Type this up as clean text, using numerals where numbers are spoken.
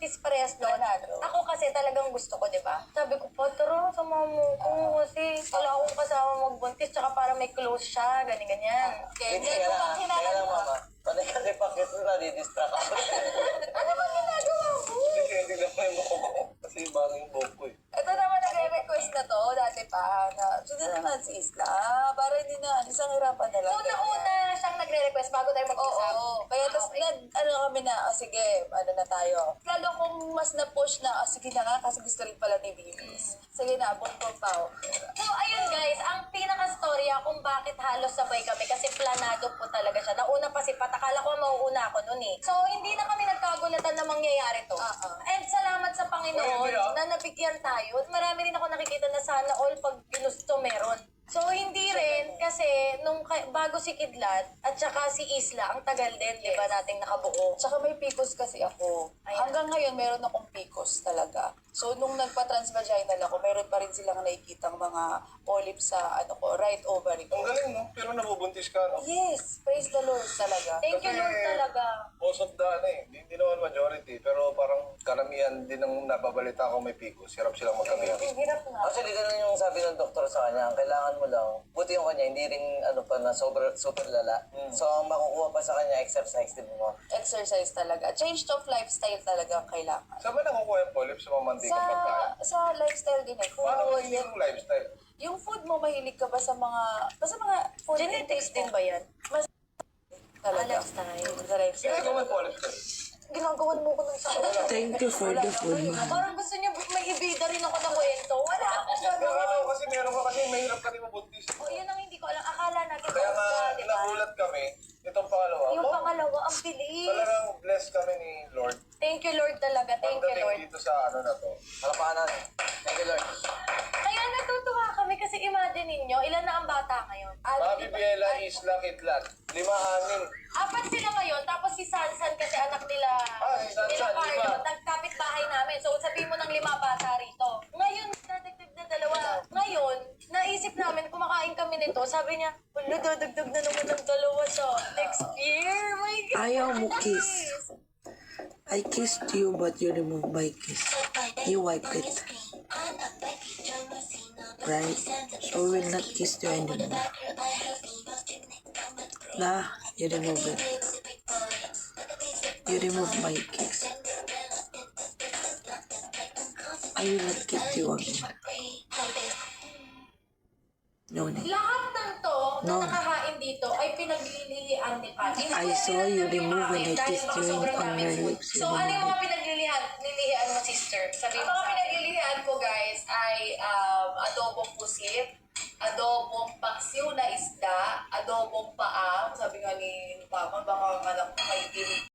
buntis parehas doon. Ako kasi talagang gusto ko, di ba? Sabi ko, tara, sama mo ko kasi wala akong kasama magbuntis tsaka para may close siya, ganyan-ganyan. Hindi lang, kaya lang mama. Panay kasi pakit mo na, di-distract ako. Ano ba ginagawa mo? Hindi lang may buhok ko. Kasi bagay yung buhok ko eh. Ito naman nagre-request na to, dati pa, na sige naman si Isla, para hindi na, isang hirapan na lang. Una-una siyang nagre-request bago tayo mag-usap. Oo. Kaya tapos ano kami na, sige, ano na tayo. Lalo kung mas na-push na, sige na nga, kasi gusto rin pala ni Bilis. Sige na, bongkong pao. So, ayun guys, ang pinaka-storya kung bakit halos sabay kami kasi planado po talaga siya. Nauna pa si Pat, akala ko mauuna ako nun eh. So, hindi na kami nagkagulatan na mangyayari to. And salamat sa Panginoon na nabigyan tayo. Marami rin ako nakikita na sana all pag ginusto meron. So, hindi rin kasi nung bago si Kidlat at saka si Isla, ang tagal din, di ba, nating nakabuo. Tsaka may PCOS kasi ako. Ayan. Hanggang ngayon, meron akong PCOS talaga. So, nung nagpa-transvaginal ako, meron pa rin silang nakikitang mga polyps sa right ovary ko. Ang galing no? Pero nabubuntis ka no? Yes, praise the Lord talaga. Thank you, Lord, talaga. Most of the hindi naman majority, pero parang karamihan din ang nababalita ko may PCOS. Hirap silang magkamihan. Ang hirap nga. Actually, ganun yung sabi ng doktor sa kanya. Ang kailangan mo lang, buti yung kanya, hindi rin super lala. So, ang makukuha pa sa kanya, exercise din mo. Exercise talaga. Change of lifestyle talaga ang kailangan. Saan ba nakukuha yung polyps sa mga mantikang pagkain? Sa lifestyle din eh. Paano Food, hindi yung lifestyle? yung food mo, mahilig ka ba sa mga food Genetics din ba yan? talaga? Lifestyle. Sa lifestyle. Kaya ikaw may polyps ka. Ginagawan mo ko ng sakit. Thank you for the food, ma'am. Parang gusto niyo may ibida rin ako ng kwento. Wala akong Pero gano'n. kasi meron ka kasi mahirap ka din mabuntis. O, yun ang hindi ko alam. Akala natin Kaya nga, ka, di ba? nagulat kami, itong pangalawa. Yung Oh, pangalawa, ang bilis. talagang blessed kami ni Lord. Thank you, Lord, talaga. Thank you, Lord. Pagdating dito sa ano na to. Palapanan. Thank you, Lord. Kaya natutuwa kami kasi imagine ninyo, ilan na ang bata ngayon? Mami Biela, Isla, Kitlat. 5 anin. 4 sila ngayon, tapos si Sansan kasi anak nila, Si Sansan, nila Carlo, 5. nagkapit bahay namin. So sabihin mo ng 5 bata rito. Ngayon, dadagdag na 2. Ngayon, naisip namin, kumakain kami nito, sabi niya, wala, dadagdag na naman ng 2 sa next year. My God. Ayaw mo kiss. I kissed you, but you removed my kiss. You wiped it. Right? So we will not kiss you anymore. Nah, you remove it. You remove my kiss. I will not kiss you again. No need. Lahat ng to na No. nakahain dito ay pinaglilihan ni Pat. Hindi I ko saw yan you alam remove yung when I akin dahil kissed baka you sobrang on daming your food. lips. So, ano yung mga pinaglilihan mo, sister? Sabi Ang mga pinaglilihan ko, guys, ay adobong pusit, adobong paksiw na isda, adobong paang, sabi nga ni Papa, baka ang anak ko may